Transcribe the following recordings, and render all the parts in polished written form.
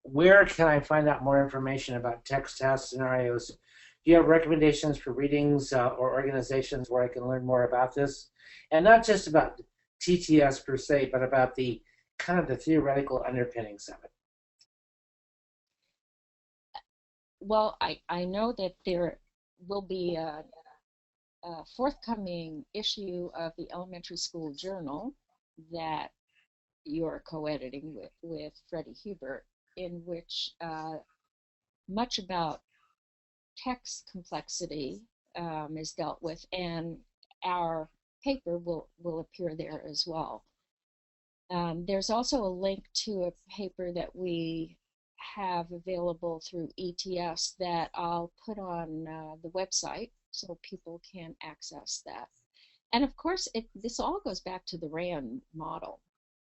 where can I find out more information about text task scenarios? Do you have recommendations for readings or organizations where I can learn more about this? And not just about TTS per se, but about the kind of the theoretical underpinnings of it. Well, I know that there will be a forthcoming issue of the elementary school journal that you're co-editing with Freddie Hubert, in which much about text complexity is dealt with, and our paper will appear there as well. There's also a link to a paper that we have available through ETS that I'll put on the website so people can access that. And of course, this all goes back to the RAND model,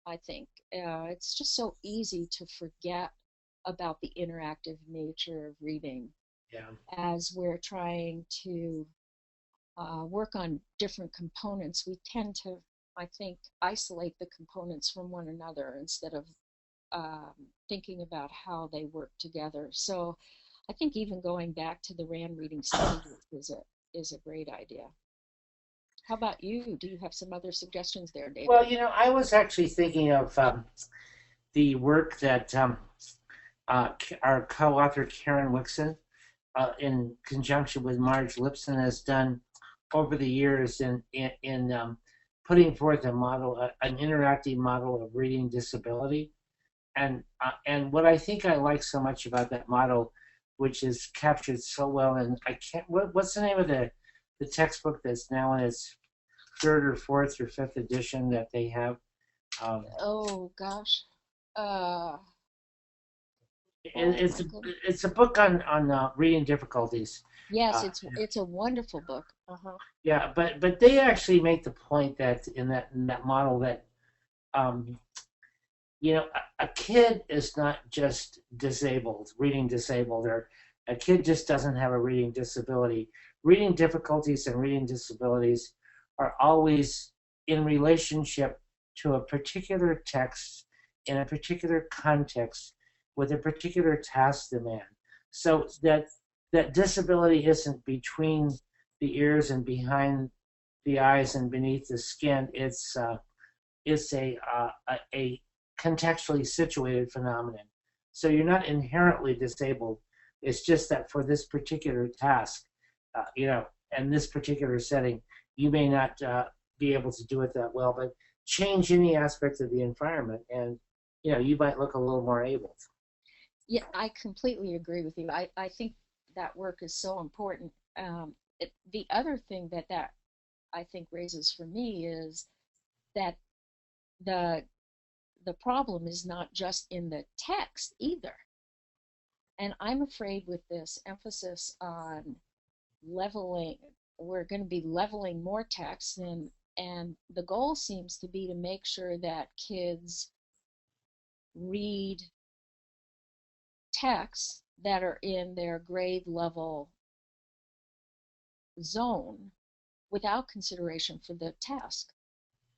I think. It's just so easy to forget about the interactive nature of reading Yeah. as we're trying to work on different components. We tend to, I think, isolate the components from one another instead of thinking about how they work together. So I think even going back to the RAND reading study is a great idea. How about you? Do you have some other suggestions there, Well, David? I was actually thinking of the work that our co-author Karen Wixon, in conjunction with Marge Lipson, has done over the years in putting forth a model, an interactive model of reading disability. And what I think I like so much about that model, which is captured so well, and I can't. What's the name of the textbook that's now in its third or fourth or fifth edition that they have? Um, Oh gosh. Uh, it, oh it's my a, goodness. it's a book on reading difficulties. Yes, Uh, it's a wonderful book. Uh-huh. yeah, but they actually make the point that in that model that um, a kid is not just disabled, reading disabled, or a kid just doesn't have a reading disability. Reading difficulties and reading disabilities are always in relationship to a particular text in a particular context with a particular task demand. So that disability isn't between the ears and behind the eyes and beneath the skin. It's a contextually situated phenomenon. So you're not inherently disabled. It's just that for this particular task, and this particular setting, you may not be able to do it that well, but change any aspect of the environment, and you might look a little more able. Yeah, I completely agree with you. I think that work is so important. The other thing that I think raises for me is that the the problem is not just in the text either. And I'm afraid with this emphasis on leveling, we're going to be leveling more text, and the goal seems to be to make sure that kids read texts that are in their grade level zone without consideration for the task.